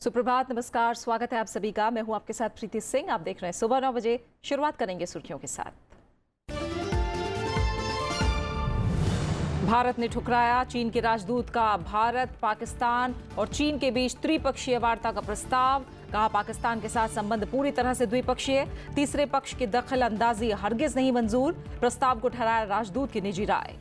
सुप्रभात, नमस्कार, स्वागत है आप सभी का। मैं हूं आपके साथ प्रीति सिंह। आप देख रहे हैं सुबह 9 बजे। शुरुआत करेंगे सुर्खियों के साथ। भारत ने ठुकराया चीन के राजदूत का भारत, पाकिस्तान और चीन के बीच त्रिपक्षीय वार्ता का प्रस्ताव। कहा पाकिस्तान के साथ संबंध पूरी तरह से द्विपक्षीय, तीसरे पक्ष की दखल अंदाजी हरगिज नहीं मंजूर। प्रस्ताव को ठहराया राजदूत की निजी राय।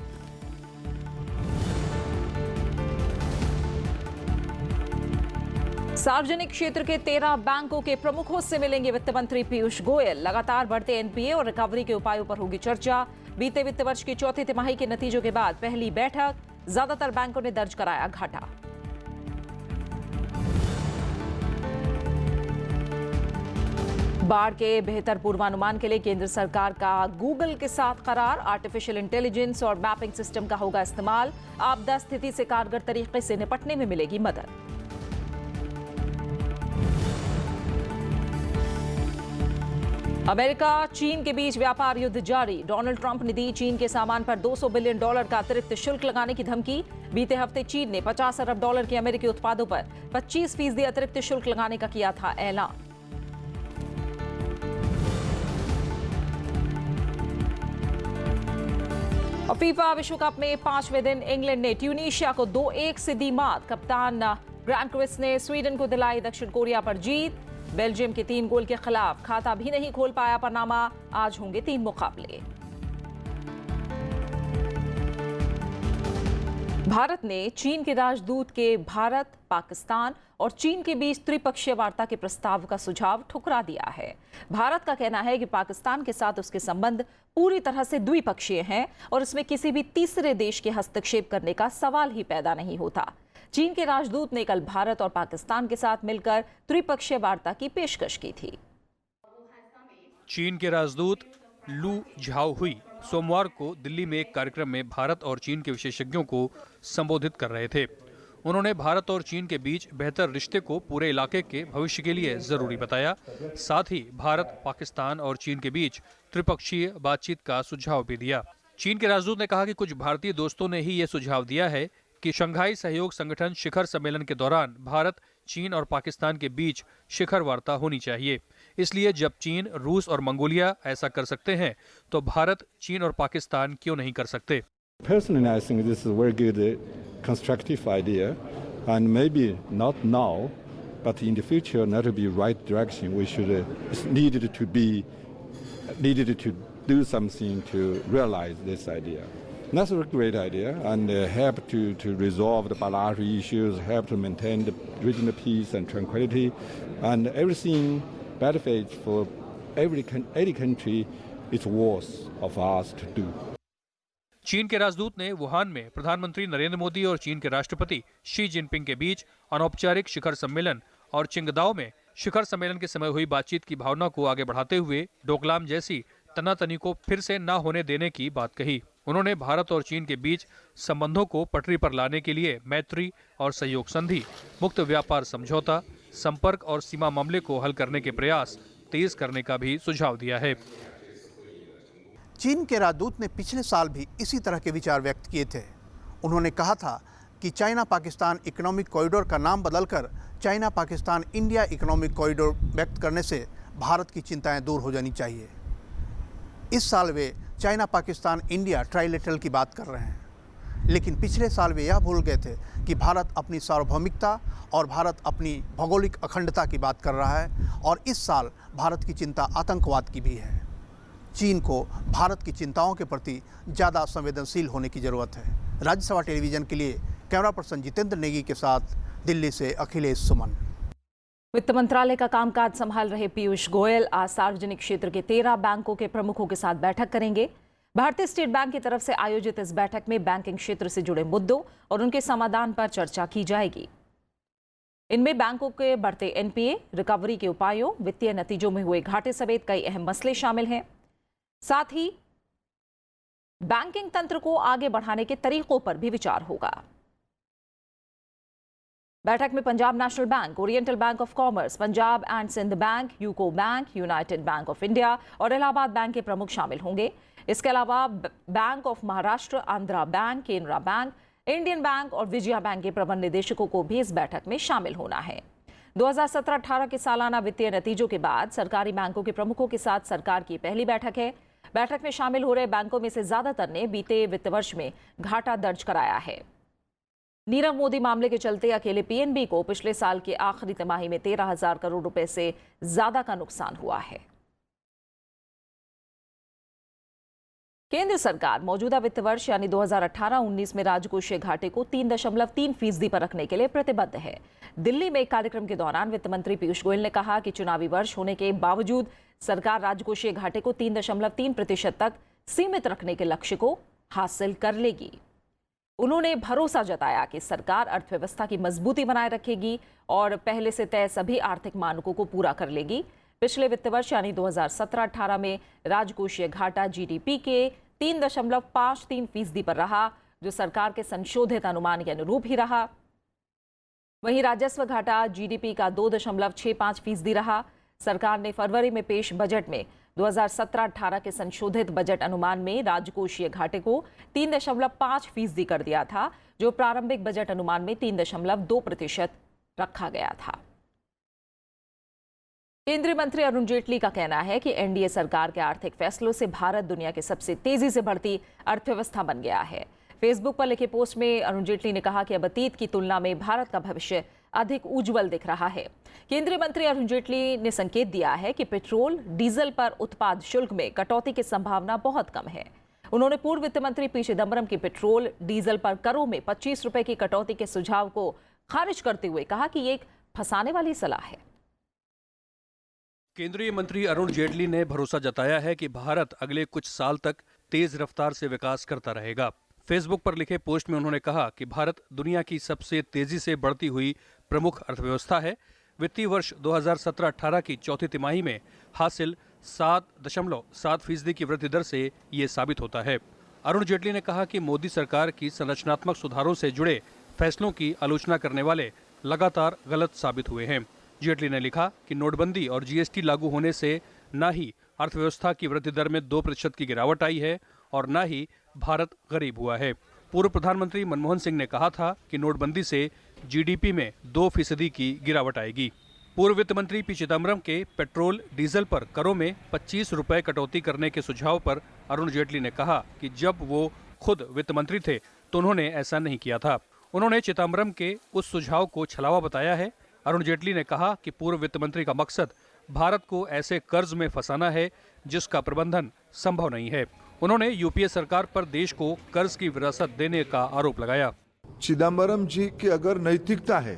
सार्वजनिक क्षेत्र के 13 बैंकों के प्रमुखों से मिलेंगे वित्त मंत्री पीयूष गोयल। लगातार बढ़ते एनपीए और रिकवरी के उपायों पर होगी चर्चा। बीते वित्त वर्ष की चौथी तिमाही के नतीजों के बाद पहली बैठक। ज्यादातर बैंकों ने दर्ज कराया घाटा। बाढ़ के बेहतर पूर्वानुमान के लिए केंद्र सरकार का गूगल के साथ करार। आर्टिफिशियल इंटेलिजेंस और मैपिंग सिस्टम का होगा इस्तेमाल। आपदा स्थिति से कारगर तरीके से निपटने में मिलेगी मदद। अमेरिका चीन के बीच व्यापार युद्ध जारी। डोनाल्ड ट्रंप ने दी चीन के सामान पर $200 बिलियन का अतिरिक्त शुल्क लगाने की धमकी। बीते हफ्ते चीन ने $50 अरब के अमेरिकी उत्पादों पर 25% अतिरिक्त शुल्क लगाने का किया था ऐलान। और फीफा विश्व कप में 5वें दिन इंग्लैंड ने ट्यूनीशिया को 2-1 से दी मात। कप्तान ग्रांट क्रिस ने स्वीडन को दिलाई दक्षिण कोरिया पर जीत। बेल्जियम के 3 गोल के खिलाफ खाता भी नहीं खोल पाया पनामा। आज होंगे 3 मुकाबले। भारत ने चीन के राजदूत के भारत, पाकिस्तान और चीन के बीच त्रिपक्षीय वार्ता के प्रस्ताव का सुझाव ठुकरा दिया है। भारत का कहना है कि पाकिस्तान के साथ उसके संबंध पूरी तरह से द्विपक्षीय हैं और इसमें किसी भी तीसरे देश के हस्तक्षेप करने का सवाल ही पैदा नहीं होता। चीन के राजदूत ने कल भारत और पाकिस्तान के साथ मिलकर त्रिपक्षीय वार्ता की पेशकश की थी। चीन के राजदूत लू झाओहुई सोमवार को दिल्ली में एक कार्यक्रम में भारत और चीन के विशेषज्ञों को संबोधित कर रहे थे। उन्होंने भारत और चीन के बीच बेहतर रिश्ते को पूरे इलाके के भविष्य के लिए जरूरी बताया। साथ ही भारत, पाकिस्तान और चीन के बीच त्रिपक्षीय बातचीत का सुझाव भी दिया। चीन के राजदूत ने कहा कि कुछ भारतीय दोस्तों ने ही ये सुझाव दिया है कि शंघाई सहयोग संगठन शिखर सम्मेलन के दौरान भारत, चीन और पाकिस्तान के बीच शिखर वार्ता होनी चाहिए। इसलिए जब चीन, रूस और मंगोलिया ऐसा कर सकते हैं तो भारत, चीन और पाकिस्तान क्यों नहीं कर सकते। Personally, I think this is a very good, constructive idea, and maybe not now, but in the future, that will be right direction. We should needed to do something to realize this idea. That's a great idea, and help to resolve the bilateral issues, help to maintain the regional peace and tranquility, and everything benefits for any country. It's worth of us to do. चीन के राजदूत ने Wuhan में प्रधानमंत्री नरेंद्र मोदी और चीन के राष्ट्रपति शी जिनपिंग के बीच अनौपचारिक शिखर सम्मेलन और चिंगदाओ में शिखर सम्मेलन के समय हुई बातचीत की भावना को आगे बढ़ाते हुए डोकलाम जैसी तनातनी को फिर से न होने देने की बात कही। उन्होंने भारत और चीन के बीच संबंधों को पटरी पर लाने के लिए मैत्री और सहयोग संधि, मुक्त व्यापार समझौता, संपर्क और सीमा मामले को हल करने के प्रयास तेज करने का भी सुझाव दिया है। चीन के राजदूत ने पिछले साल भी इसी तरह के विचार व्यक्त किए थे। उन्होंने कहा था कि चाइना पाकिस्तान इकोनॉमिक कॉरिडोर का नाम बदलकर China Pakistan India economic corridor व्यक्त करने से भारत की चिंताएं दूर हो जानी चाहिए। इस साल वे चाइना पाकिस्तान इंडिया ट्राइलेटरल की बात कर रहे हैं, लेकिन पिछले साल वे यह भूल गए थे कि भारत अपनी सार्वभौमिकता और भारत अपनी भौगोलिक अखंडता की बात कर रहा है और इस साल भारत की चिंता आतंकवाद की भी है। चीन को भारत की चिंताओं के प्रति ज़्यादा संवेदनशील होने की ज़रूरत है। राज्यसभा टेलीविज़न के लिए कैमरा पर्सन जितेंद्र नेगी के साथ दिल्ली से अखिलेश सुमन। वित्त मंत्रालय का कामकाज संभाल रहे पीयूष गोयल आज सार्वजनिक क्षेत्र के 13 बैंकों के प्रमुखों के साथ बैठक करेंगे। भारतीय स्टेट बैंक की तरफ से आयोजित इस बैठक में बैंकिंग क्षेत्र से जुड़े मुद्दों और उनके समाधान पर चर्चा की जाएगी। इनमें बैंकों के बढ़ते एनपीए, रिकवरी के उपायों, वित्तीय नतीजों में हुए घाटे समेत कई अहम मसले शामिल हैं। साथ ही बैंकिंग तंत्र को आगे बढ़ाने के तरीकों पर भी विचार होगा। बैठक में Punjab national bank, oriental bank of commerce, Punjab and Sindh bank, UCO bank, united bank of India और इलाहाबाद बैंक के प्रमुख शामिल होंगे। इसके अलावा bank of Maharashtra, Andhra bank, Canara bank, Indian bank और विजया बैंक के प्रबंध निदेशकों को भी इस बैठक में शामिल होना है। 2017-18 के सालाना वित्तीय नतीजों के बाद सरकारी बैंकों के प्रमुखों के साथ सरकार की पहली बैठक है। बैठक में शामिल हो रहे बैंकों में से ज्यादातर ने बीते वित्त वर्ष में घाटा दर्ज कराया है। नीरव मोदी मामले के चलते अकेले पीएनबी को पिछले साल की आखिरी तिमाही में 13,000 करोड़ रुपए से ज्यादा का नुकसान हुआ है। केंद्र सरकार मौजूदा वित्त वर्ष यानी 2018-19 में राजकोषीय घाटे को 3.3% पर रखने के लिए प्रतिबद्ध है। दिल्ली में एक कार्यक्रम के दौरान वित्त मंत्री पीयूष गोयल ने कहा कि चुनावी वर्ष होने के बावजूद सरकार राजकोषीय घाटे को 3.3% तक सीमित रखने के लक्ष्य को हासिल कर लेगी। उन्होंने भरोसा जताया कि सरकार अर्थव्यवस्था की मजबूती बनाए रखेगी और पहले से तय सभी आर्थिक मानकों को पूरा कर लेगी। पिछले वित्त वर्ष यानी 2017-18 में राजकोषीय घाटा जीडीपी के 3.53% पर रहा, जो सरकार के संशोधित अनुमान के अनुरूप ही रहा। वहीं राजस्व घाटा जीडीपी का 2.65% रहा। सरकार ने फरवरी में पेश बजट में 2017-18 के संशोधित बजट अनुमान में राजकोषीय घाटे को 3.5% कर दिया था, जो प्रारंभिक बजट अनुमान में 3.2% रखा गया था। केंद्रीय मंत्री अरुण जेटली का कहना है कि एनडीए सरकार के आर्थिक फैसलों से भारत दुनिया के सबसे तेजी से बढ़ती अर्थव्यवस्था बन गया है। फेसबुक पर लिखे पोस्ट में अरुण जेटली ने कहा कि अब अतीत की तुलना में भारत का भविष्य अधिक उज्जवल दिख रहा है। केंद्रीय मंत्री अरुण जेटली ने संकेत दिया है कि पेट्रोल डीजल पर उत्पाद शुल्क में कटौती की संभावना बहुत कम है। उन्होंने पूर्व वित्त मंत्री पी चिदम्बरम की पेट्रोल डीजल पर करों में 25 रुपए की कटौती के सुझाव को खारिज करते हुए कहा कि ये एक फंसाने वाली सलाह है। केंद्रीय मंत्री अरुण जेटली ने भरोसा जताया है कि भारत अगले कुछ साल तक तेज रफ्तार से विकास करता रहेगा। फेसबुक पर लिखे पोस्ट में उन्होंने कहा कि भारत दुनिया की सबसे तेजी से बढ़ती हुई प्रमुख अर्थव्यवस्था है। वित्तीय वर्ष 2017-18 की चौथी तिमाही में हासिल 7.7% की वृद्धि दर से ये साबित होता है। अरुण जेटली ने कहा कि मोदी सरकार की संरचनात्मक सुधारों से जुड़े फैसलों की आलोचना करने वाले लगातार गलत साबित हुए हैं। जेटली ने लिखा कि नोटबंदी और जीएसटी लागू होने से न ही अर्थव्यवस्था की वृद्धि दर में 2% की गिरावट आई है और न ही भारत गरीब हुआ है। पूर्व प्रधानमंत्री मनमोहन सिंह ने कहा था कि नोटबंदी से जीडीपी में 2% की गिरावट आएगी। पूर्व वित्त मंत्री पी चिदम्बरम के पेट्रोल डीजल पर करों में 25 रुपए कटौती करने के सुझाव पर अरुण जेटली ने कहा कि जब वो खुद वित्त मंत्री थे तो उन्होंने ऐसा नहीं किया था। उन्होंने चिदम्बरम के उस सुझाव को छलावा बताया है। अरुण जेटली ने कहा कि पूर्व वित्त मंत्री का मकसद भारत को ऐसे कर्ज में फंसाना है जिसका प्रबंधन संभव नहीं है। उन्होंने यूपीए सरकार पर देश को कर्ज की विरासत देने का आरोप लगाया। चिदम्बरम जी की अगर नैतिकता है,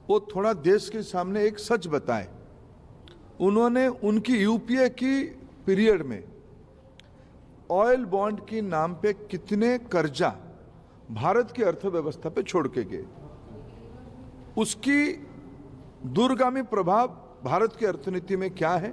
वो थोड़ा देश के सामने एक सच बताएं। उन्होंने उनकी यूपीए की पीरियड में ऑयल बॉन्ड के नाम पे कितने कर्जा भारत की अर्थव्यवस्था पे छोड़ के गए, उसकी दूरगामी प्रभाव भारत की अर्थनीति में क्या है।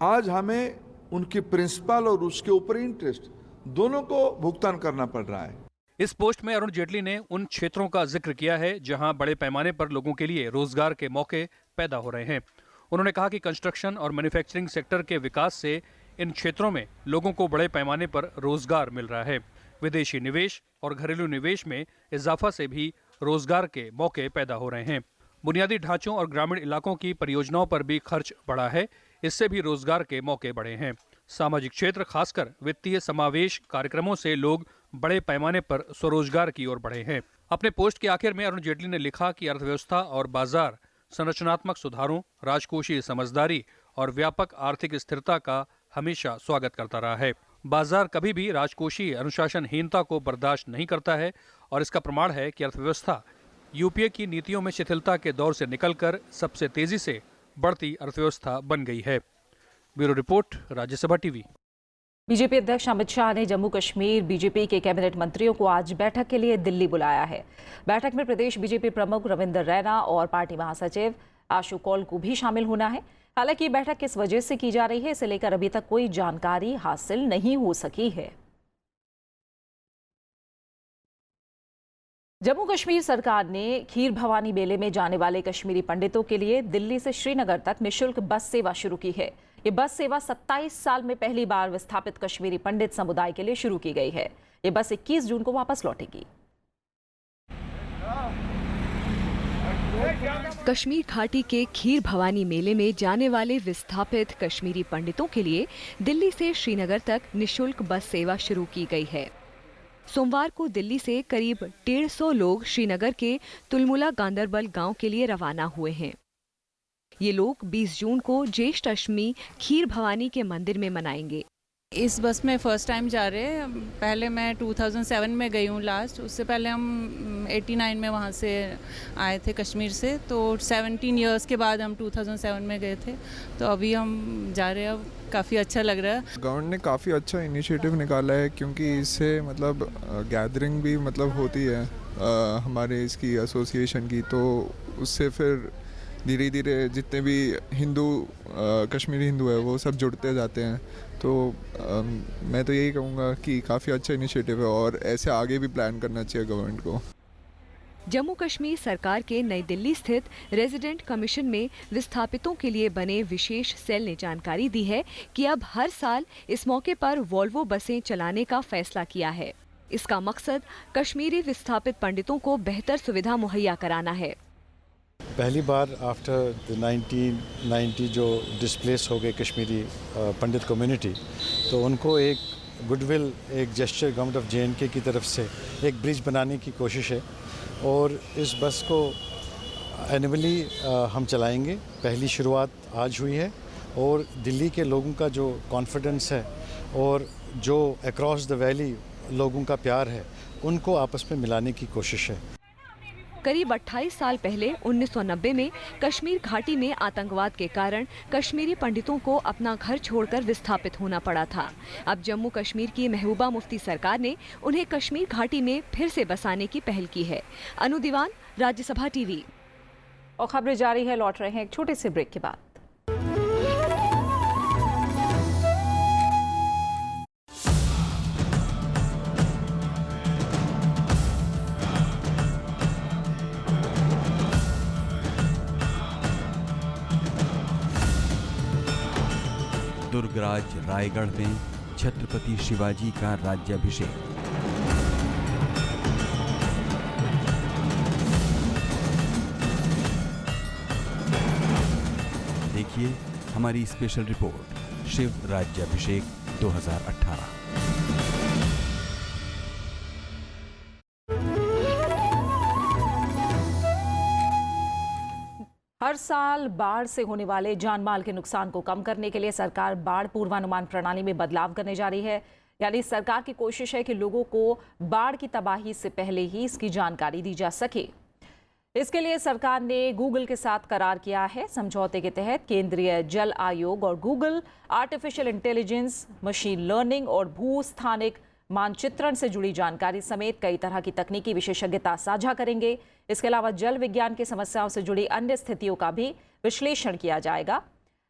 आज हमें उनकी प्रिंसिपल और उसके ऊपर इंटरेस्ट दोनों को भुगतान करना पड़ रहा है। इस पोस्ट में अरुण जेटली ने उन क्षेत्रों का जिक्र किया है जहां बड़े पैमाने पर लोगों के लिए रोजगार के मौके पैदा हो रहे हैं। उन्होंने कहा कि कंस्ट्रक्शन और मैन्युफैक्चरिंग सेक्टर के विकास से इन क्षेत्रों में लोगों को बड़े पैमाने पर रोजगार मिल रहा है। विदेशी निवेश और घरेलू निवेश में इजाफा से भी रोजगार के मौके पैदा हो रहे हैं। बुनियादी ढांचों और ग्रामीण इलाकों की परियोजनाओं पर भी खर्च बढ़ा है, इससे भी रोजगार के मौके बढ़े हैं। सामाजिक क्षेत्र खासकर वित्तीय समावेश कार्यक्रमों से लोग बड़े पैमाने पर स्वरोजगार की ओर बढ़े हैं। अपने पोस्ट के आखिर में अरुण जेटली ने लिखा कि अर्थव्यवस्था और बाजार संरचनात्मक सुधारों, राजकोषीय समझदारी और व्यापक आर्थिक स्थिरता का हमेशा स्वागत करता रहा है। बाजार कभी भी राजकोषीय अनुशासनहीनता को बर्दाश्त नहीं करता है और इसका प्रमाण है कि अर्थव्यवस्था यूपीए की नीतियों में शिथिलता के दौर से निकलकर सबसे तेजी से बढ़ती अर्थव्यवस्था बन गई है। Bureau report, Rajya Sabha TV. BJP अध्यक्ष अमित शाह ने जम्मू कश्मीर बीजेपी के कैबिनेट मंत्रियों को आज बैठक के लिए दिल्ली बुलाया है। बैठक में प्रदेश बीजेपी प्रमुख रविंदर रैना और पार्टी महासचिव आशु कौल को भी शामिल होना है। हालांकि बैठक किस वजह से की जा रही है, इसे लेकर अभी तक कोई जानकारी हासिल नहीं हो सकी है। जम्मू कश्मीर सरकार ने खीर भवानी मेले में जाने वाले कश्मीरी पंडितों के लिए दिल्ली से श्रीनगर तक निःशुल्क बस सेवा शुरू की है। ये बस सेवा 27 साल में पहली बार विस्थापित कश्मीरी पंडित समुदाय के लिए शुरू की गई है। ये बस 21 जून को वापस लौटेगी। कश्मीर घाटी के खीर भवानी मेले में जाने वाले विस्थापित कश्मीरी पंडितों के लिए दिल्ली से श्रीनगर तक निशुल्क बस सेवा शुरू की गई है। सोमवार को दिल्ली से करीब 150 लोग श्रीनगर के तुलमुला गांदरबल गांव के लिए रवाना हुए हैं। ये लोग 20 जून को ज्येष्ठ अष्टमी खीर भवानी के मंदिर में मनाएंगे। इस बस में फ़र्स्ट टाइम जा रहे हैं। पहले मैं 2007 में गई हूँ लास्ट, उससे पहले हम 89 में वहाँ से आए थे कश्मीर से, तो 17 इयर्स के बाद हम 2007 में गए थे। तो अभी हम जा रहे हैं, अब काफ़ी अच्छा लग रहा है। गवर्नमेंट ने काफ़ी अच्छा इनिशिएटिव निकाला है, क्योंकि इससे मतलब गैदरिंग भी मतलब होती है हमारे इसकी एसोसिएशन की, तो उससे फिर धीरे धीरे जितने भी हिंदू कश्मीरी हिंदू है वो सब जुड़ते जाते हैं। तो मैं तो यही कहूँगा कि काफ़ी अच्छा इनिशिएटिव है और ऐसे आगे भी प्लान करना चाहिए गवर्नमेंट को। जम्मू कश्मीर सरकार के नई दिल्ली स्थित रेजिडेंट कमीशन में विस्थापितों के लिए बने विशेष सेल ने जानकारी दी है कि अब हर साल इस मौके पर वोल्वो बसें चलाने का फैसला किया है। इसका मकसद कश्मीरी विस्थापित पंडितों को बेहतर सुविधा मुहैया कराना है। पहली बार आफ्टर 1990 जो डिस्प्लेस हो गए कश्मीरी पंडित कम्युनिटी, तो उनको एक गुडविल, एक जेस्चर गवर्नमेंट ऑफ JNK की तरफ से एक ब्रिज बनाने की कोशिश है और इस बस को एनुअली हम चलाएंगे। पहली शुरुआत आज हुई है और दिल्ली के लोगों का जो कॉन्फिडेंस है और जो अक्रॉस द वैली लोगों का प्यार है, उनको आपस में मिलाने की कोशिश है। करीब 28 साल पहले 1990 में कश्मीर घाटी में आतंकवाद के कारण कश्मीरी पंडितों को अपना घर छोड़कर विस्थापित होना पड़ा था। अब जम्मू कश्मीर की महबूबा मुफ्ती सरकार ने उन्हें कश्मीर घाटी में फिर से बसाने की पहल की है। अनु दीवान, राज्यसभा टीवी। और खबरें जारी है, लौट रहे हैं एक छोटे से ब्रेक के बाद। दुर्गराज रायगढ़ में छत्रपति शिवाजी का राज्याभिषेक। देखिए हमारी स्पेशल रिपोर्ट शिव राज्याभिषेक 2018। हर साल बाढ़ से होने वाले जानमाल के नुकसान को कम करने के लिए सरकार बाढ़ पूर्वानुमान प्रणाली में बदलाव करने जा रही है। यानी सरकार की कोशिश है कि लोगों को बाढ़ की तबाही से पहले ही इसकी जानकारी दी जा सके। इसके लिए सरकार ने गूगल के साथ करार किया है। समझौते के तहत केंद्रीय जल आयोग और Google artificial intelligence, machine learning और भूस्थानिक मानचित्रण से जुड़ी जानकारी समेत कई तरह की तकनीकी विशेषज्ञता साझा करेंगे। इसके अलावा जल विज्ञान की समस्याओं से जुड़ी अन्य स्थितियों का भी विश्लेषण किया जाएगा।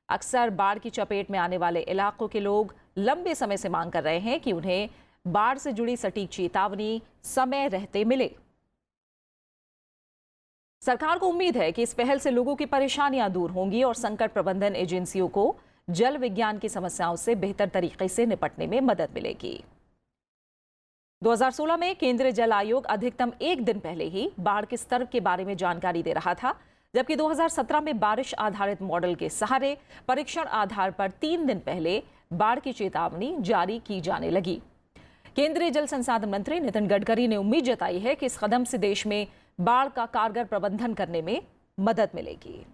अक्सर बाढ़ की चपेट में आने वाले इलाकों के लोग लंबे समय से मांग कर रहे हैं कि उन्हें बाढ़ से जुड़ी सटीक चेतावनी समय रहते मिले। सरकार को उम्मीद है कि इस पहल से लोगों की परेशानियां दूर होंगी और संकट प्रबंधन एजेंसियों को जल विज्ञान की समस्याओं से बेहतर तरीके से निपटने में मदद मिलेगी। 2016 में केंद्रीय जल आयोग अधिकतम एक दिन पहले ही बाढ़ के स्तर के बारे में जानकारी दे रहा था, जबकि 2017 में बारिश आधारित मॉडल के सहारे परीक्षण आधार पर 3 दिन पहले बाढ़ की चेतावनी जारी की जाने लगी। केंद्रीय जल संसाधन मंत्री नितिन गडकरी ने उम्मीद जताई है कि इस कदम से देश में बाढ़ का कारगर प्रबंधन करने में मदद मिलेगी।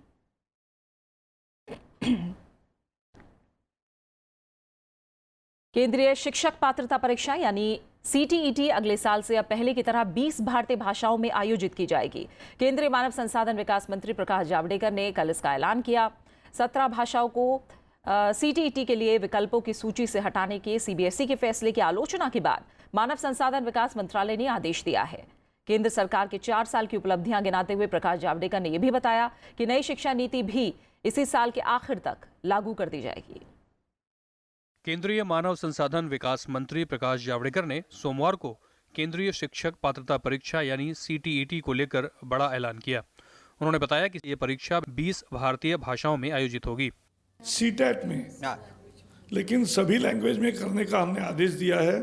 केंद्रीय शिक्षक पात्रता परीक्षा यानी CTET अगले साल से अब पहले की तरह 20 भारतीय भाषाओं में आयोजित की जाएगी। केंद्रीय मानव संसाधन विकास मंत्री प्रकाश जावड़ेकर ने कल इसका ऐलान किया। 17 भाषाओं को CTET के लिए विकल्पों की सूची से हटाने के CBSE के फैसले की आलोचना के बाद मानव संसाधन विकास मंत्रालय ने आदेश दिया है। केंद्र सरकार के 4 साल की उपलब्धियां गिनाते हुए प्रकाश जावड़ेकर ने यह भी बताया कि नई शिक्षा नीति भी इसी साल के आखिर तक लागू कर दी जाएगी। केंद्रीय मानव संसाधन विकास मंत्री प्रकाश जावड़ेकर ने सोमवार को केंद्रीय शिक्षक पात्रता परीक्षा यानी CTET को लेकर बड़ा ऐलान किया। उन्होंने बताया कि ये परीक्षा 20 भारतीय भाषाओं में आयोजित होगी। CTET में लेकिन सभी लैंग्वेज में करने का हमने आदेश दिया है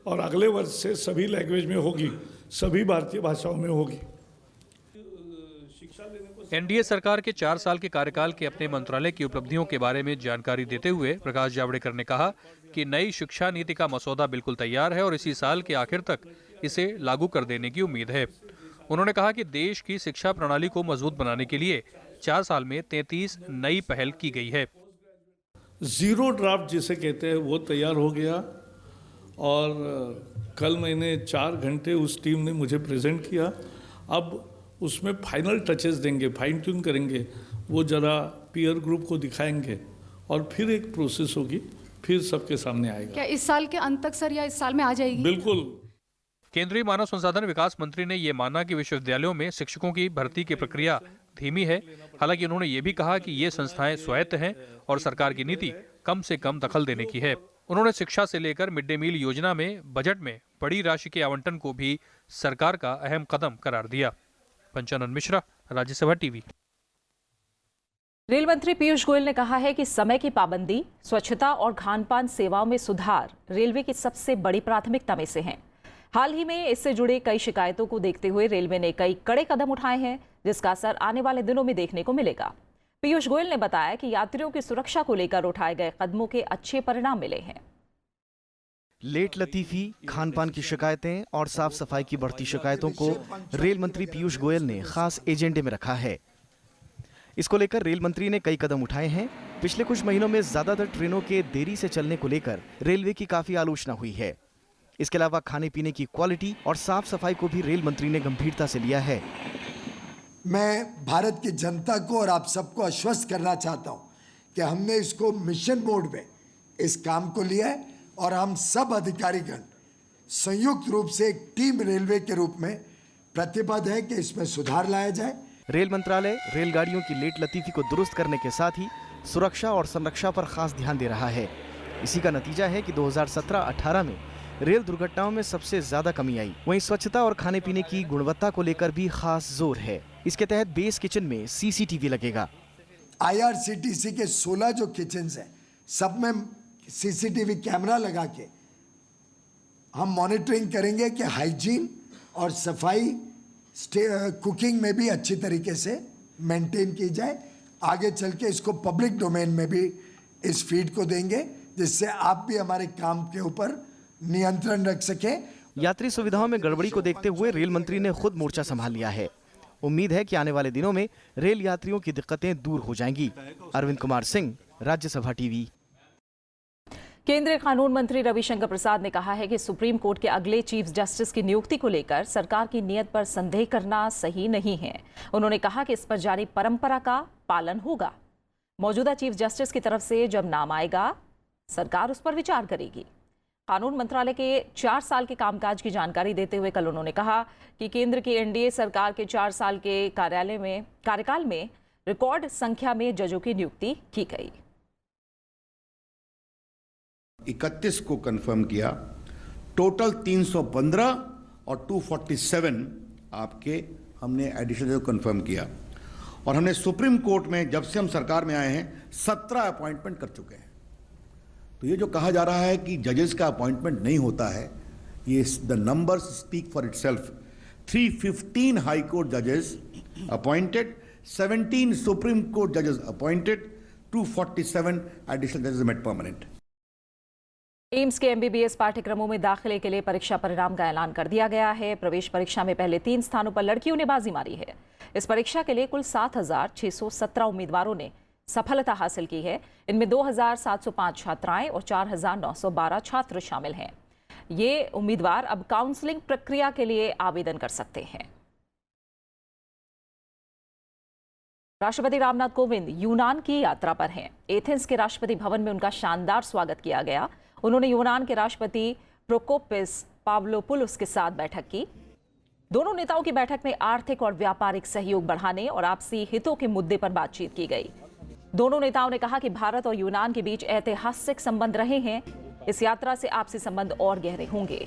और अगले वर्ष से सभी लैंग्वेज में होगी, सभी भारतीय भाषाओं में होगी। शिक्षा लेने को एनडीए सरकार के 4 साल के कार्यकाल के अपने मंत्रालय की उपलब्धियों के बारे में जानकारी देते हुए प्रकाश जावड़ेकर ने कहा कि नई शिक्षा नीति का मसौदा बिल्कुल तैयार है और इसी साल के आखिर तक इसे लागू कर देने की उम्मीद है। उन्होंने कहा कि देश की शिक्षा प्रणाली को मजबूत बनाने के लिए 4 साल में 33 नई पहल की गई है। ज़ीरो ड्राफ्ट जिसे कहते हैं वो तैयार हो गया और कल मैंने 4 घंटे उस टीम ने मुझे प्रेजेंट किया। अब उसमें फाइनल टचेस देंगे, फाइन ट्यून करेंगे, वो ज़रा पीयर ग्रुप को दिखाएंगे और फिर एक प्रोसेस होगी, फिर सबके सामने आएगा। क्या इस साल के अंत तक सर या इस साल में आ जाएगी? बिल्कुल। केंद्रीय मानव संसाधन विकास मंत्री ने ये माना कि विश्वविद्यालयों में शिक्षकों की भर्ती की प्रक्रिया धीमी है। हालांकि उन्होंने ये भी कहा कि ये संस्थाएं स्वायत्त हैं और सरकार की नीति कम से कम दखल देने की है। उन्होंने शिक्षा से लेकर मिड डे मील योजना में बजट में बड़ी राशि के आवंटन को भी सरकार का अहम कदम करार दिया। पंचानन मिश्रा, राज्यसभा टीवी। रेल मंत्री पीयूष गोयल ने कहा है कि समय की पाबंदी, स्वच्छता और खान-पान सेवाओं में सुधार रेलवे की सबसे बड़ी प्राथमिकता में से हैं। हाल ही में इससे जुड़े कई शिकायतों को देखते हुए रेलवे ने कई कड़े कदम उठाए हैं, जिसका असर आने वाले दिनों में देखने को मिलेगा। पीयूष गोयल ने बताया कि यात्रियों की सुरक्षा को लेकर उठाए गए कदमों के अच्छे परिणाम मिले हैं। लेट लतीफी, खान-पान की शिकायतें और साफ सफाई की बढ़ती शिकायतों को रेल मंत्री पीयूष गोयल ने खास एजेंडे में रखा है। इसको लेकर रेल मंत्री ने कई कदम उठाए हैं। पिछले कुछ महीनों में ज्यादातर ट्रेनों के देरी से चलने को लेकर रेलवे की काफी आलोचना हुई है। इसके अलावा खाने पीने की क्वालिटी और साफ सफाई को भी रेल मंत्री ने गंभीरता से लिया है। मैं भारत की जनता को और आप सबको आश्वस्त करना चाहता हूं कि हमने इसको मिशन मोड में इस काम को लिया है और हम सब अधिकारीगण संयुक्त रूप से एक टीम रेलवे के रूप में प्रतिबद्ध है कि इसमें सुधार लाया जाए। रेल मंत्रालय रेलगाड़ियों की लेट लतीफी को दुरुस्त करने के साथ ही सुरक्षा और संरक्षा पर खास ध्यान दे रहा है। इसी का नतीजा है कि 2017-18 में रेल दुर्घटनाओं में सबसे ज्यादा कमी आई। वहीं स्वच्छता और खाने पीने की गुणवत्ता को लेकर भी खास जोर है। इसके तहत बेस किचन में सीसीटीवी लगेगा। IRCTC के 16 जो किचन हैं, सब में सीसीटीवी कैमरा लगा के हम मॉनिटरिंग करेंगे कि हाइजीन और सफाई कुकिंग में भी अच्छी तरीके से मेंटेन की जाए। आगे चल के इसको पब्लिक डोमेन में भी इस फीड को देंगे, जिससे आप भी हमारे काम के ऊपर नियंत्रण रख सके। यात्री सुविधाओं में गड़बड़ी को देखते हुए रेल मंत्री ने खुद मोर्चा संभाल लिया है। उम्मीद है कि आने वाले दिनों में रेल यात्रियों की दिक्कतें दूर हो जाएंगी। अरविंद कुमार सिंह, राज्यसभा टीवी। केंद्रीय कानून मंत्री रविशंकर प्रसाद ने कहा है कि सुप्रीम कोर्ट के अगले चीफ जस्टिस की नियुक्ति को लेकर सरकार की नीयत पर संदेह करना सही नहीं है। उन्होंने कहा कि इस पर जारी परंपरा का पालन होगा। मौजूदा चीफ जस्टिस की तरफ से जब नाम आएगा, सरकार उस पर विचार करेगी। कानून मंत्रालय के 4 साल के कामकाज की जानकारी देते हुए कल उन्होंने कहा कि केंद्र की एनडीए सरकार के 4 साल के कार्यकाल में रिकॉर्ड संख्या में जजों की नियुक्ति की गई। 31 को कंफर्म किया, टोटल 315 और 247 आपके हमने एडिशनल कंफर्म किया। और हमने सुप्रीम कोर्ट में जब से हम सरकार में आए हैं 17 अपॉइंटमेंट कर चुके हैं। तो ये जो कहा जा रहा है कि जजेस का अपॉइंटमेंट नहीं होता है, ये the numbers speak for itself. 315 high court जजेस अपॉइंटेड, 17 सुप्रीम कोर्ट जजेस अपॉइंटेड, 247 एडिशनल जजेस मेड परमानेंट। एम्स के MBBS पाठ्यक्रमों में दाखिले के लिए परीक्षा परिणाम का ऐलान कर दिया गया है। प्रवेश परीक्षा में पहले 3 स्थानों पर लड़कियों ने बाजी मारी है। इस परीक्षा के लिए कुल 7,617 उम्मीदवारों ने सफलता हासिल की है। इनमें 2,705 छात्राएं और 4,912 छात्र शामिल हैं। ये उम्मीदवार अब काउंसलिंग प्रक्रिया के लिए आवेदन कर सकते हैं। राष्ट्रपति रामनाथ कोविंद यूनान की यात्रा पर हैं। एथेंस के राष्ट्रपति भवन में उनका शानदार स्वागत किया गया। उन्होंने यूनान के राष्ट्रपति प्रोकोपिस पावलोपुलुस के साथ बैठक की। दोनों नेताओं की बैठक में आर्थिक और व्यापारिक सहयोग बढ़ाने और आपसी हितों के मुद्दे पर बातचीत की गई। दोनों नेताओं ने कहा कि भारत और यूनान के बीच ऐतिहासिक संबंध रहे हैं। इस यात्रा से आपसी संबंध और गहरे होंगे।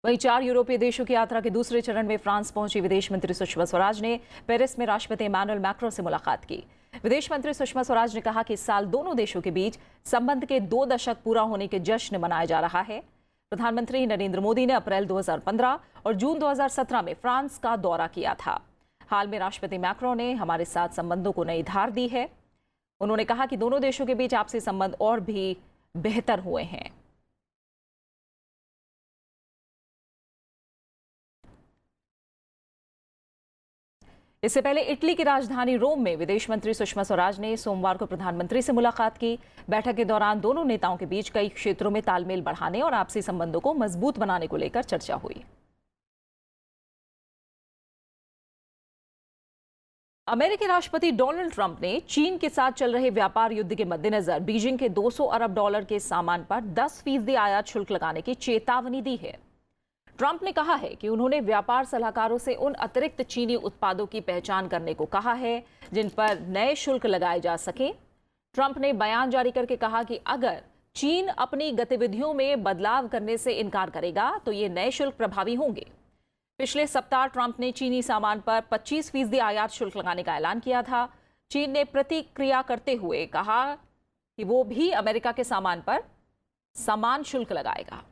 वहीं 4 यूरोपीय देशों की यात्रा के दूसरे चरण में फ्रांस पहुंची विदेश मंत्री सुषमा स्वराज ने पेरिस में राष्ट्रपति इमैनुअल मैक्रों से मुलाकात की। विदेश मंत्री सुषमा स्वराज ने कहा कि इस साल दोनों देशों के बीच संबंध के 2 दशक पूरा होने के जश्न मनाया जा रहा है। प्रधानमंत्री नरेंद्र मोदी ने अप्रैल 2015 और जून 2017 में फ्रांस का दौरा किया था। हाल में राष्ट्रपति मैक्रोन ने हमारे साथ संबंधों को नई धार दी है। उन्होंने कहा कि दोनों देशों के बीच आपसी संबंध और भी बेहतर हुए हैं। इससे पहले इटली की राजधानी रोम में विदेश मंत्री सुषमा स्वराज ने सोमवार को प्रधानमंत्री से मुलाकात की। बैठक के दौरान दोनों नेताओं के बीच कई क्षेत्रों में तालमेल बढ़ाने और आपसी संबंधों को मजबूत बनाने को लेकर चर्चा हुई। अमेरिकी राष्ट्रपति डोनाल्ड ट्रंप ने चीन के साथ चल रहे व्यापार युद्ध के मद्देनजर बीजिंग के 200 अरब डॉलर के सामान पर 10% आयात शुल्क लगाने की चेतावनी दी है। ट्रंप ने कहा है कि उन्होंने व्यापार सलाहकारों से उन अतिरिक्त चीनी उत्पादों की पहचान करने को कहा है जिन पर नए शुल्क लगाए जा सकें। ट्रंप ने बयान जारी करके कहा कि अगर चीन अपनी गतिविधियों में बदलाव करने से इनकार करेगा तो ये नए शुल्क प्रभावी होंगे। पिछले सप्ताह ट्रंप ने चीनी सामान पर 25% आयात शुल्क लगाने का ऐलान किया था। चीन ने प्रतिक्रिया करते हुए कहा कि वो भी अमेरिका के सामान पर समान शुल्क लगाएगा।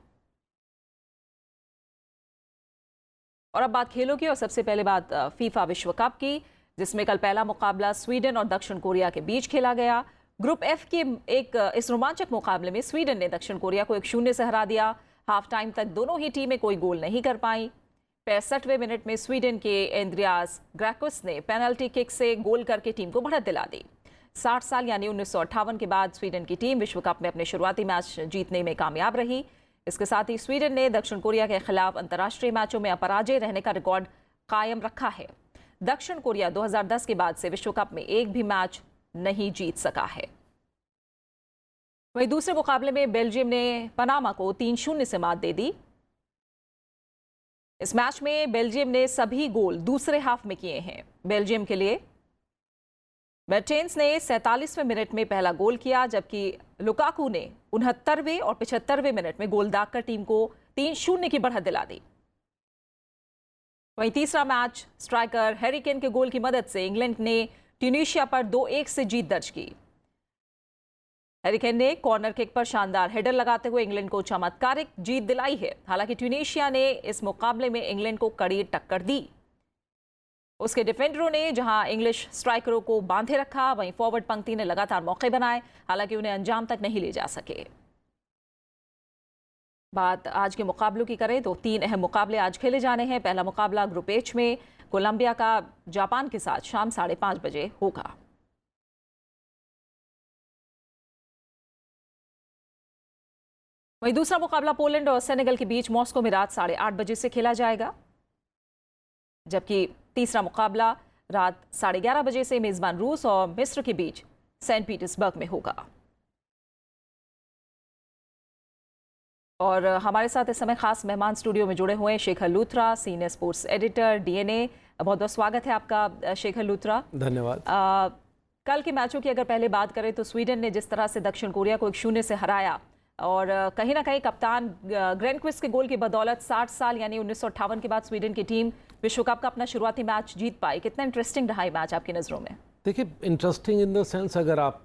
और अब बात खेलों की, और सबसे पहले बात फीफा विश्व कप की, जिसमें कल पहला मुकाबला स्वीडन और दक्षिण कोरिया के बीच खेला गया। ग्रुप एफ के इस रोमांचक मुकाबले में स्वीडन ने दक्षिण कोरिया को 1-0 से हरा दिया। हाफ टाइम तक दोनों ही टीमें कोई गोल नहीं कर पाई। 65वें मिनट में स्वीडन के एंद्रियास ग्रैकुस ने पेनल्टी किक से गोल करके टीम को बढ़त दिला दी। 60 साल यानी 1958 के बाद स्वीडन की टीम विश्व कप में अपने शुरुआती मैच जीतने में कामयाब रही। इसके साथ ही स्वीडन ने दक्षिण कोरिया के खिलाफ अंतर्राष्ट्रीय मैचों में अपराजय रहने का रिकॉर्ड कायम रखा है। दक्षिण कोरिया 2010 के बाद से विश्व कप में एक भी मैच नहीं जीत सका है। वहीं दूसरे मुकाबले में बेल्जियम ने पनामा को 3-0 से मात दे दी। इस मैच में बेल्जियम ने सभी गोल दूसरे हाफ में किए हैं। बेल्जियम के लिए मेर्टेंस ने 47वें मिनट में पहला गोल किया, जबकि लुकाकू ने 69वें और 75वें मिनट में गोल दागकर टीम को 3-0 की बढ़त दिला दी। वहीं तीसरा मैच स्ट्राइकर हैरी केन के गोल की मदद से इंग्लैंड ने ट्यूनीशिया पर 2-1 से जीत दर्ज की। हैरी केन ने कॉर्नर किक पर शानदार हेडर लगाते हुए इंग्लैंड को चमत्कारिक जीत दिलाई है। हालांकि ट्यूनीशिया ने इस मुकाबले में इंग्लैंड को कड़ी टक्कर दी। उसके डिफेंडरों ने जहां इंग्लिश स्ट्राइकरों को बांधे रखा, वहीं फॉरवर्ड पंक्ति ने लगातार मौके बनाए, हालांकि उन्हें अंजाम तक नहीं ले जा सके। बात आज के मुकाबलों की करें तो 3 अहम मुकाबले आज खेले जाने हैं। पहला मुकाबला ग्रुप एच में कोलंबिया का जापान के साथ शाम 5:30 बजे होगा। वहीं दूसरा मुकाबला पोलैंड और सेनेगल के बीच मॉस्को में रात 8:30 बजे से खेला जाएगा, जबकि तीसरा मुकाबला रात 11:30 बजे से मेजबान रूस और मिस्र के बीच सेंट पीटर्सबर्ग में होगा। और हमारे साथ इस समय खास मेहमान स्टूडियो में जुड़े हुए हैं Shekhar Luthra, senior sports editor DNA. बहुत बहुत स्वागत है आपका शेखर लूथरा। धन्यवाद। कल के मैचों की अगर पहले बात करें तो स्वीडन ने जिस तरह से दक्षिण कोरिया को 1-0 से हराया और कहीं ना कहीं कप्तान ग्रेनक्विस्ट के गोल की बदौलत 60 साल यानी 1958 के बाद स्वीडन की टीम विश्व कप का अपना शुरुआती मैच जीत पाई। कितना इंटरेस्टिंग रहा ये मैच आपकी नज़रों में? देखिए, इंटरेस्टिंग इन द सेंस अगर आप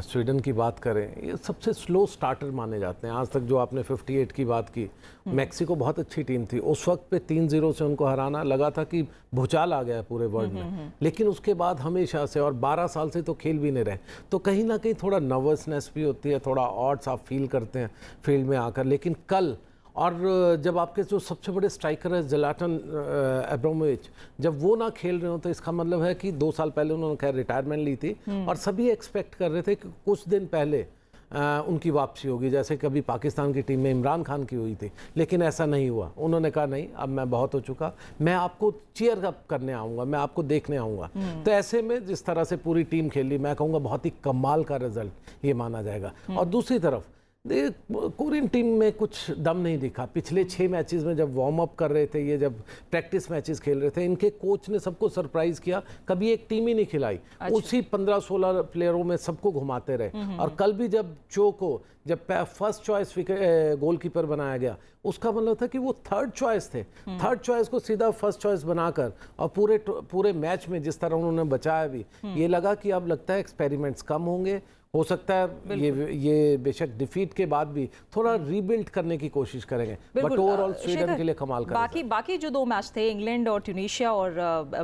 स्वीडन की बात करें, ये सबसे स्लो स्टार्टर माने जाते हैं। आज तक जो आपने 58 की बात की, मैक्सिको बहुत अच्छी टीम थी। उस वक्त पे 3-0 से उनको हराना लगा था कि भूचाल आ गया पूरे वर्ल्ड में। लेकिन उसके बाद हमेशा से, और 12 साल से तो खेल भी नहीं रहे, तो कहीं ना कहीं थोड़ा नर्वसनेस भी होती है, थोड़ा ऑड्स आप फील करते हैं फील्ड में आकर। लेकिन कल, और जब आपके जो सबसे बड़े स्ट्राइकर है ज़लाटन इब्राहिमोविच, जब वो ना खेल रहे हो तो इसका मतलब है कि 2 साल पहले उन्होंने खैर रिटायरमेंट ली थी और सभी एक्सपेक्ट कर रहे थे कि कुछ दिन पहले उनकी वापसी होगी, जैसे कभी पाकिस्तान की टीम में इमरान खान की हुई थी। लेकिन ऐसा नहीं हुआ। उन्होंने कहा नहीं, अब मैं बहुत हो चुका, मैं आपको चीयर अप करने आऊँगा, मैं आपको देखने आऊँगा। तो ऐसे में जिस तरह से पूरी टीम खेली, मैं कहूँगा बहुत ही कमाल का रिजल्ट ये माना जाएगा। और दूसरी तरफ कोरियन टीम में कुछ दम नहीं दिखा। पिछले 6 मैचेस में जब वार्म अप कर रहे थे, ये जब प्रैक्टिस मैचेस खेल रहे थे, इनके कोच ने सबको सरप्राइज किया, कभी एक टीम ही नहीं खिलाई। अच्छा। उसी 15-16 प्लेयरों में सबको घुमाते रहे। और कल भी जब चो को जब फर्स्ट चॉइस गोलकीपर बनाया गया, उसका मतलब था कि वो थर्ड चॉइस थे। थर्ड चॉइस को सीधा फर्स्ट चॉइस बनाकर और पूरे मैच में जिस तरह उन्होंने बचाया भी, ये लगा कि अब लगता है एक्सपेरिमेंट्स कम होंगे, हो सकता है ये बेशक डिफीट के बाद भी थोड़ा रीबिल्ड करने की कोशिश करेंगे, बट ओवरऑल स्वीडन के लिए कमाल कर बाकी जो 2 मैच थे, इंग्लैंड और ट्यूनीशिया और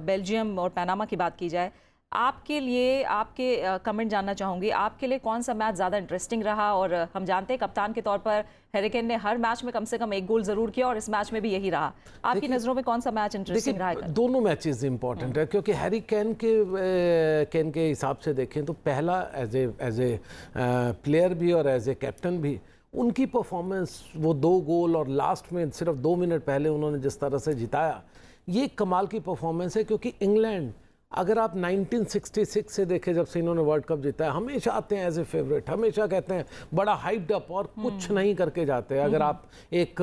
बेल्जियम और पनामा की बात की जाए, आपके लिए आपके कमेंट जानना चाहूँगी, आपके लिए कौन सा मैच ज़्यादा इंटरेस्टिंग रहा? और हम जानते हैं कप्तान के तौर पर हैरी केन ने हर मैच में कम से कम 1 गोल ज़रूर किया और इस मैच में भी यही रहा। आपकी नज़रों में कौन सा मैच इंटरेस्टिंग रहा? दोनों मैचेस इंपॉर्टेंट है, क्योंकि हैरी केन के हिसाब से देखें तो पहला एज ए प्लेयर भी और एज ए कैप्टन भी उनकी परफॉर्मेंस, वो 2 गोल और लास्ट में सिर्फ 2 मिनट पहले उन्होंने जिस तरह से जिताया, ये कमाल की परफॉर्मेंस है। क्योंकि इंग्लैंड, अगर आप 1966 से देखें, जब से इन्होंने वर्ल्ड कप जीता है, हमेशा आते हैं एज ए फेवरेट, हमेशा कहते हैं बड़ा हाइप्ड अप और कुछ नहीं करके जाते हैं। अगर आप एक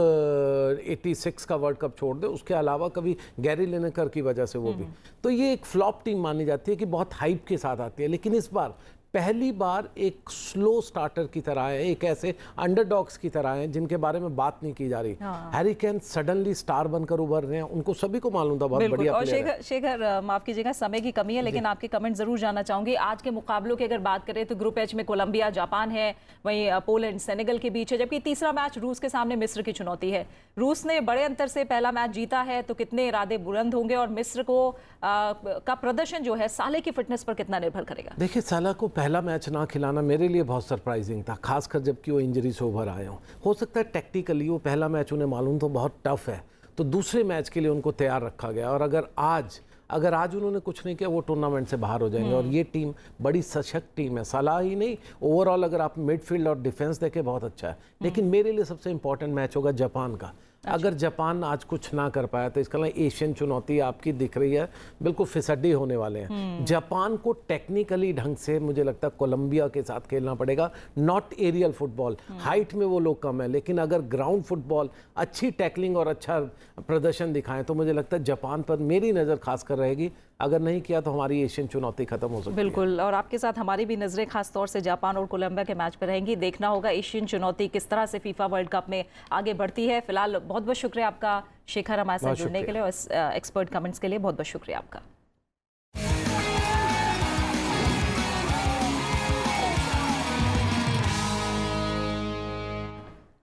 86 का वर्ल्ड कप छोड़ दें, उसके अलावा कभी गैरी लिनेकर की वजह से वो भी, तो ये एक फ्लॉप टीम मानी जाती है कि बहुत हाइप के साथ आती है। लेकिन इस बार पहली बार एक स्लो स्टार्टर की तरह है, एक ऐसे अंडरडॉग्स की तरह हैं जिनके बारे में बात नहीं की जा रही। हैरी केन सडनली स्टार बनकर उभर रहे हैं, उनको सभी को मालूम था बहुत बढ़िया प्लेयर है। शेखर माफ कीजिएगा, समय की कमी है, लेकिन आपके कमेंट जरूर जानना चाहूंगी। आज के मुकाबलों की अगर बात करें तो ग्रुप एच में कोलंबिया जापान है, वहीं पोलैंड सेनेगल के बीच है, जबकि तीसरा मैच रूस के सामने मिस्र की चुनौती है। रूस ने बड़े अंतर से पहला मैच जीता है, तो कितने इरादे बुलंद होंगे और मिस्र को का प्रदर्शन जो है साले की फिटनेस पर कितना निर्भर करेगा? देखिए, साला को पहला मैच ना खिलाना मेरे लिए बहुत सरप्राइजिंग था, खासकर जबकि वो इंजरी से उभर आए हों। हो सकता है टेक्टिकली वो पहला मैच उन्हें मालूम तो बहुत टफ है, तो दूसरे मैच के लिए उनको तैयार रखा गया। और अगर आज उन्होंने कुछ नहीं किया, वो टूर्नामेंट से बाहर हो जाएंगे। और ये टीम बड़ी सशक्त टीम है, सलाह ही नहीं, ओवरऑल अगर आप मिडफील्ड और डिफेंस देखें बहुत अच्छा है। लेकिन मेरे लिए सबसे इंपॉर्टेंट मैच होगा जापान का। अगर जापान आज कुछ ना कर पाया तो इसका मतलब एशियन चुनौती आपकी दिख रही है, बिल्कुल फिसड्डी होने वाले हैं। जापान को टेक्निकली ढंग से मुझे लगता है कोलंबिया के साथ खेलना पड़ेगा। नॉट एरियल फुटबॉल, हाइट में वो लोग कम है, लेकिन अगर ग्राउंड फुटबॉल, अच्छी टैकलिंग और अच्छा प्रदर्शन दिखाएं तो मुझे लगता है जापान पर मेरी नज़र खासकर रहेगी। अगर नहीं किया तो हमारी एशियन चुनौती खत्म हो सकती है। बिल्कुल, और आपके साथ हमारी भी नजरें खास तौर से जापान और कोलंबिया के मैच पर रहेंगी। देखना होगा एशियन चुनौती किस तरह से फीफा वर्ल्ड कप में आगे बढ़ती है। फिलहाल बहुत बहुत शुक्रिया आपका शेखर, हमारे साथ जुड़ने के लिए और एक्सपर्ट कमेंट्स के लिए बहुत बहुत शुक्रिया आपका।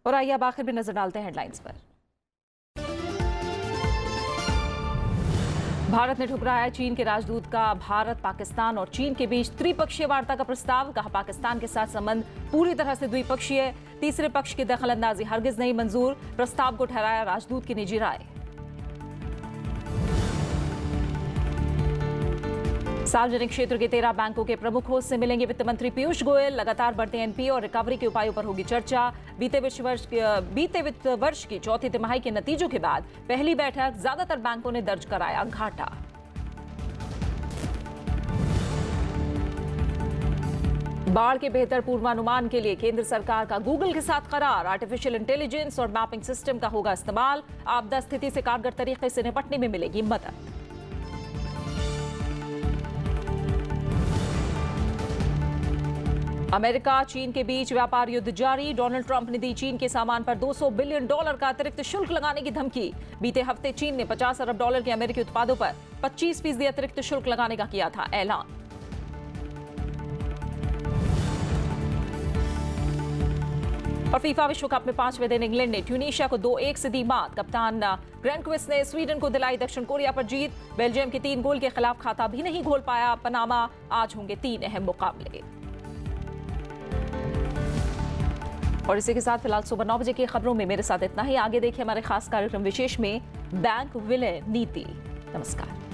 और आइए अब आखिर में नजर डालते हैं हेडलाइंस पर। भारत ने ठुकराया चीन के राजदूत का भारत, पाकिस्तान और चीन के बीच त्रिपक्षीय वार्ता का प्रस्ताव। कहा पाकिस्तान के साथ संबंध पूरी तरह से द्विपक्षीय, तीसरे पक्ष की दखलंदाजी हरगिज नहीं मंजूर। प्रस्ताव को ठहराया राजदूत की निजी राय। सार्वजनिक क्षेत्र के 13 बैंकों के प्रमुखों से मिलेंगे वित्त मंत्री पीयूष गोयल। लगातार बढ़ते एनपीए और रिकवरी के उपायों पर होगी चर्चा। बीते वित्त वर्ष की चौथी तिमाही के नतीजों के बाद पहली बैठक, ज्यादातर बैंकों ने दर्ज कराया घाटा। बाढ़ के बेहतर पूर्वानुमान के लिए केंद्र सरकार का गूगल के साथ करार। आर्टिफिशियल इंटेलिजेंस और मैपिंग सिस्टम का होगा इस्तेमाल। आपदा स्थिति से कारगर तरीके से निपटने में मिलेगी मदद। अमेरिका चीन के बीच व्यापार युद्ध जारी। डोनाल्ड ट्रंप ने दी चीन के सामान पर $200 बिलियन का अतिरिक्त शुल्क लगाने की धमकी। बीते हफ्ते चीन ने $50 अरब के अमेरिकी उत्पादों पर 25% अतिरिक्त शुल्क लगाने का किया था ऐलान। और फीफा विश्व कप में 5वें दिन इंग्लैंड ने ट्यूनीशिया को 2-1 से दी मात। कप्तान ग्रेनक्विस्ट ने स्वीडन को दिलाई दक्षिण कोरिया पर जीत। बेल्जियम के 3 गोल के खिलाफ खाता भी नहीं खोल पाया पनामा। आज होंगे 3 अहम मुकाबले। और इसी के साथ फिलहाल सुबह 9 बजे की खबरों में मेरे साथ इतना ही। आगे देखिए हमारे खास कार्यक्रम विशेष में बैंक विलय नीति। नमस्कार।